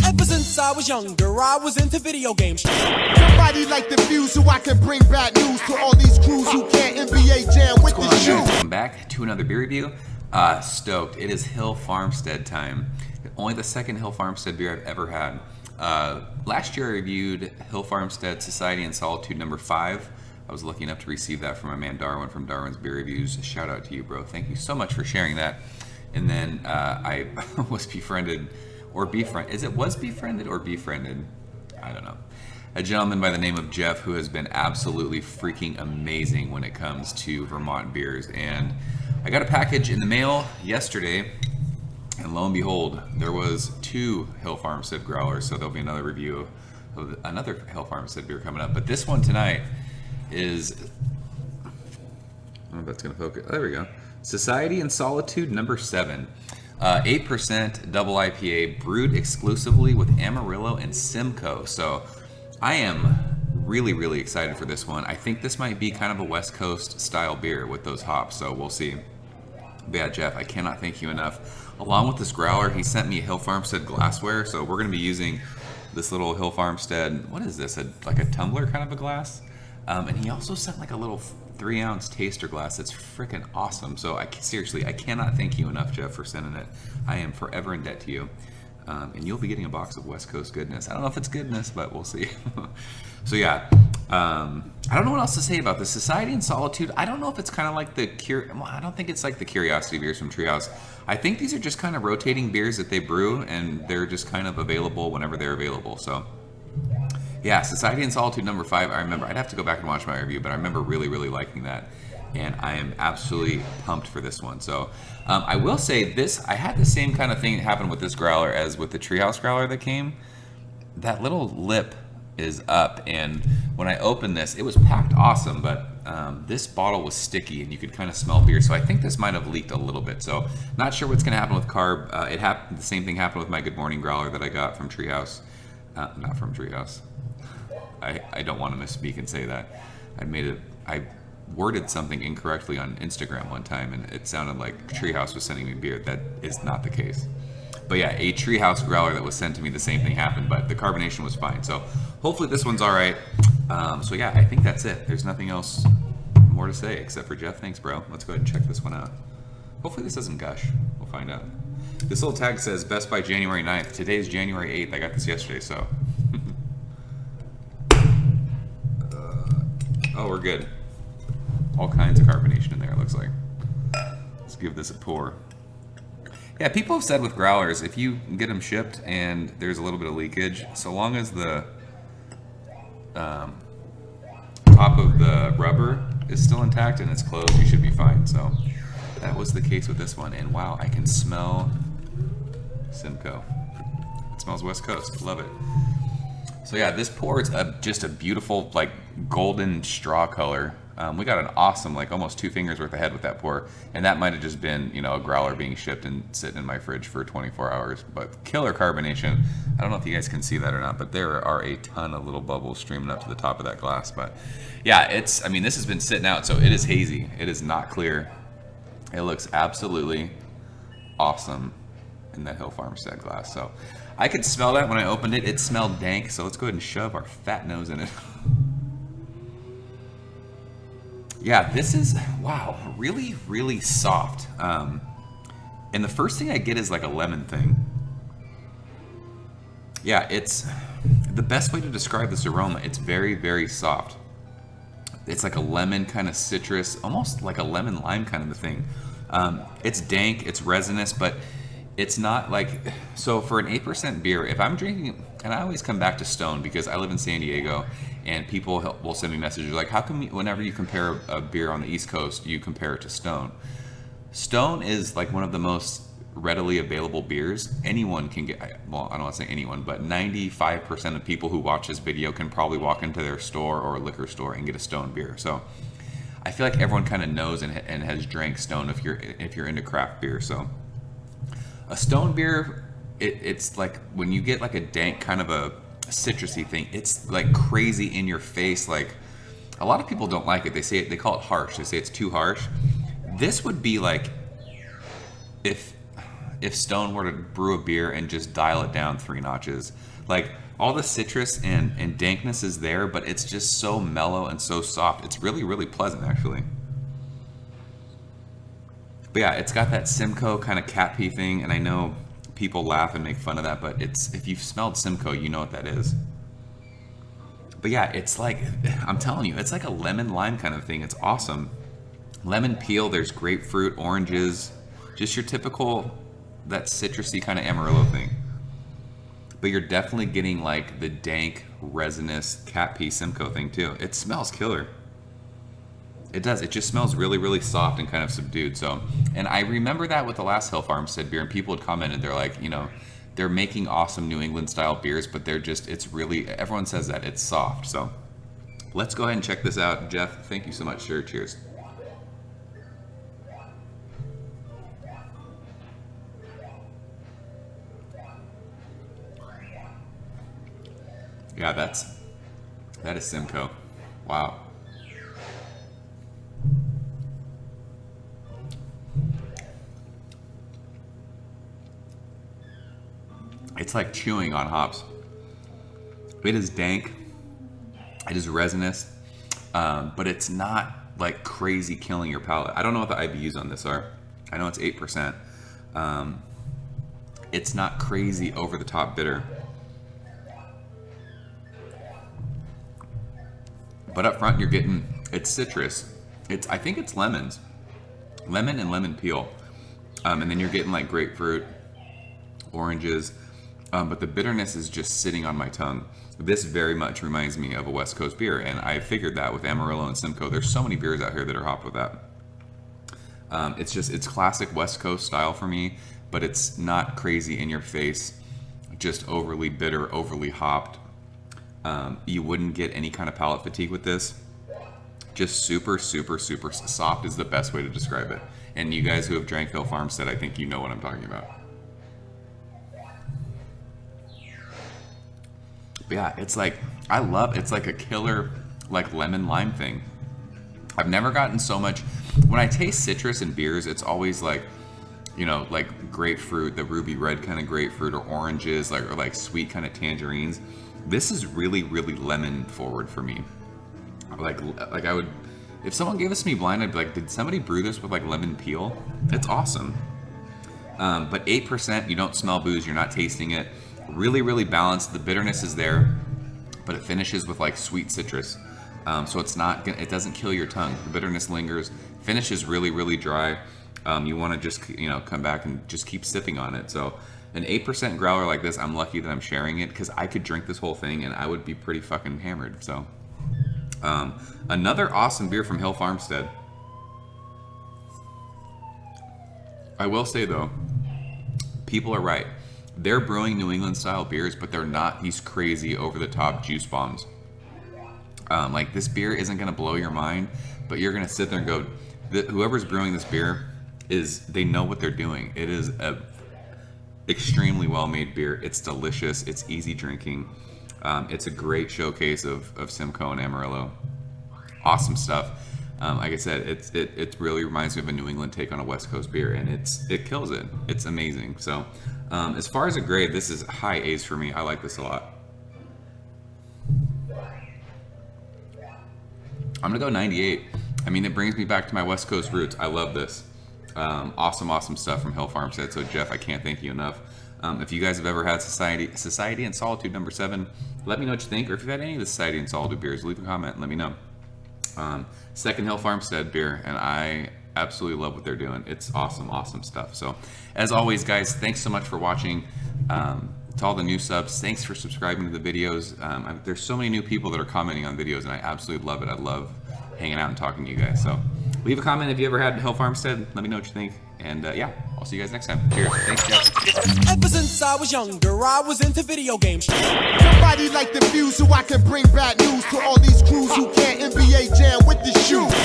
Ever since I was younger, I was into video games. Somebody like the Fuse so I can bring bad news to all these crews who can't NBA jam with the shoe. Welcome back to another beer review. Stoked. It is Hill Farmstead time. Only the second Hill Farmstead beer I've ever had. Last year I reviewed Hill Farmstead Society and Solitude number 5. I was lucky enough to receive that from my man Darwin from Darwin's Beer Reviews. Shout out to you, bro. Thank you so much for sharing that. And then I was befriended, or befriended or befriended? I don't know. A gentleman by the name of Geoff who has been absolutely freaking amazing when it comes to Vermont beers. And I got a package in the mail yesterday, and lo and behold, there was 2 Hill Farmstead growlers, so there'll be another review of another Hill Farmstead beer coming up. But this one tonight is, I don't know if that's going to focus. There we go. Society and Solitude number 7. 8% double IPA, brewed exclusively with Amarillo and Simcoe. So I am really, really excited for this one. I think this might be kind of a West Coast style beer with those hops, so we'll see. But yeah, Geoff, I cannot thank you enough. Along with this growler, he sent me Hill Farmstead glassware, so we're going to be using this little Hill Farmstead, what is this, like a tumbler kind of a glass? And he also sent like a little 3-ounce taster glass that's freaking awesome. So seriously, I cannot thank you enough, Geoff, for sending it. I am forever in debt to you. And you'll be getting a box of West Coast goodness. I don't know if it's goodness, but we'll see. So yeah, I don't know what else to say about this. Society and Solitude, I don't know if it's kind of like I don't think it's like the Curiosity beers from Treehouse. I think these are just kind of rotating beers that they brew, and they're just kind of available whenever they're available. So yeah, Society and Solitude number 5, I remember, I'd have to go back and watch my review, but I remember really, really liking that. And I am absolutely pumped for this one. So I will say this, I had the same kind of thing happen with this growler as with the Treehouse growler that came. That little lip is up, and when I opened this, it was packed awesome, but this bottle was sticky and you could kind of smell beer. So I think this might have leaked a little bit. So not sure what's going to happen with carb. The same thing happened with my Good Morning growler that I got from Treehouse. Not from Treehouse. I don't want to misspeak and say that. I worded something incorrectly on Instagram one time, and it sounded like Treehouse was sending me beer. That is not the case. But yeah, a Treehouse growler that was sent to me, the same thing happened, but the carbonation was fine. So hopefully this one's all right. So yeah, I think that's it. There's nothing else more to say except for Geoff. Thanks, bro. Let's go ahead and check this one out. Hopefully this doesn't gush. We'll find out. This little tag says best by January 9th. Today's January 8th. I got this yesterday, so. Oh, we're good. All kinds of carbonation in there, it looks like. Let's give this a pour. Yeah, people have said with growlers, if you get them shipped and there's a little bit of leakage, so long as the top of the rubber is still intact and it's closed, you should be fine. So that was the case with this one. And wow, I can smell Simcoe. It smells West Coast. Love it. So yeah, this pour is just a beautiful, like, golden straw color. We got an awesome, like, almost 2 fingers worth of head with that pour, and that might have just been, a growler being shipped and sitting in my fridge for 24 hours. But killer carbonation. I don't know if you guys can see that or not, but there are a ton of little bubbles streaming up to the top of that glass. But yeah, this has been sitting out, so it is hazy. It is not clear. It looks absolutely awesome in that Hill Farmstead glass. So I could smell that when I opened it. It smelled dank, so let's go ahead and shove our fat nose in it. Yeah, this is, wow, really, really soft. And the first thing I get is like a lemon thing. Yeah, it's the best way to describe this aroma. It's very, very soft. It's like a lemon kind of citrus, almost like a lemon lime kind of a thing. It's dank, it's resinous, but it's not like, so for an 8% beer, if I'm drinking, and I always come back to Stone because I live in San Diego, and people will send me messages like, how come whenever you compare a beer on the East Coast, you compare it to Stone? Stone is like one of the most readily available beers. Anyone can get, well, I don't want to say anyone, but 95% of people who watch this video can probably walk into their store or a liquor store and get a Stone beer. So I feel like everyone kind of knows and has drank Stone if you're into craft beer. So a Stone beer, it's like when you get like a dank kind of a citrusy thing, it's like crazy in your face. Like a lot of people don't like it. They call it harsh. They say it's too harsh. This would be like if if Stone were to brew a beer and just dial it down 3 notches. Like, all the citrus and dankness is there, but it's just so mellow and so soft. It's really, really pleasant, actually. But yeah, it's got that Simcoe kind of cat pee thing, and I know people laugh and make fun of that, but it's, if you've smelled Simcoe, you know what that is. But yeah, it's like, I'm telling you, it's like a lemon lime kind of thing. It's awesome. Lemon peel, there's grapefruit, oranges, just your typical, that citrusy kind of Amarillo thing. But you're definitely getting like the dank, resinous cat pee Simcoe thing too. It smells killer. It does. It just smells really, really soft and kind of subdued. So, and I remember that with the last Hill Farmstead beer, and people had commented, they're like, you know, they're making awesome New England style beers, but they're just, it's really, everyone says that, it's soft. So let's go ahead and check this out. Geoff, thank you so much. Sure, cheers. Yeah, that is Simcoe. Wow. It's like chewing on hops. It is dank. It is resinous, but it's not like crazy killing your palate. I don't know what the IBUs on this are. I know it's 8%. It's not crazy over the top bitter. But up front, you're getting, it's citrus. I think it's lemons. Lemon and lemon peel. And then you're getting like grapefruit, oranges, but the bitterness is just sitting on my tongue. This very much reminds me of a West Coast beer, and I figured that with Amarillo and Simcoe. There's so many beers out here that are hopped with that. It's classic West Coast style for me, but it's not crazy in your face, just overly bitter, overly hopped. You wouldn't get any kind of palate fatigue with this. Just super, super, super soft is the best way to describe it. And you guys who have drank Hill Farmstead, I think you know what I'm talking about. But yeah, it's like, it's like a killer, like lemon lime thing. I've never gotten so much, when I taste citrus in beers, it's always like, you know, like grapefruit, the ruby red kind of grapefruit, or oranges, or like sweet kind of tangerines. This is really, really lemon forward for me. Like I would, if someone gave this to me blind, I'd be like, did somebody brew this with like lemon peel? It's awesome. But 8%, you don't smell booze, you're not tasting it. Really, really balanced. The bitterness is there, but it finishes with like sweet citrus. So it's not, it doesn't kill your tongue. The bitterness lingers. Finish is really, really dry. You want to just, you know, come back and just keep sipping on it. So an 8% growler like this, I'm lucky that I'm sharing it, because I could drink this whole thing and I would be pretty fucking hammered. So another awesome beer from Hill Farmstead. I will say though, people are right. They're brewing New England style beers, but they're not these crazy over the top juice bombs. Like, this beer isn't going to blow your mind, but you're going to sit there and go, whoever's brewing this beer they know what they're doing. It is a extremely well made beer. It's delicious. It's easy drinking. It's a great showcase of Simcoe and Amarillo. Awesome stuff. Like I said, it really reminds me of a New England take on a West Coast beer, and it kills it. It's amazing. So as far as a grade, this is high A's for me. I like this a lot. I'm gonna go 98. I mean, it brings me back to my West Coast roots. I love this. Awesome stuff from Hill Farmstead. So Geoff, I can't thank you enough. If you guys have ever had Society and Solitude number 7, let me know what you think. Or if you've had any of the Society and Solitude beers, leave a comment and let me know. Second Hill Farmstead beer, and I absolutely love what they're doing. It's awesome stuff. So as always, guys, thanks so much for watching. To all the new subs, thanks for subscribing to the videos. There's so many new people that are commenting on videos, and I absolutely love it. I love hanging out and talking to you guys. So leave a comment if you ever had Hill Farmstead. Let me know what you think. And yeah, I'll see you guys next time. Cheers. Thanks, Geoff. Ever since I was younger, I was into video games. Somebody like the views so I can bring bad news to all these crews who can't NBA jam with the shoe.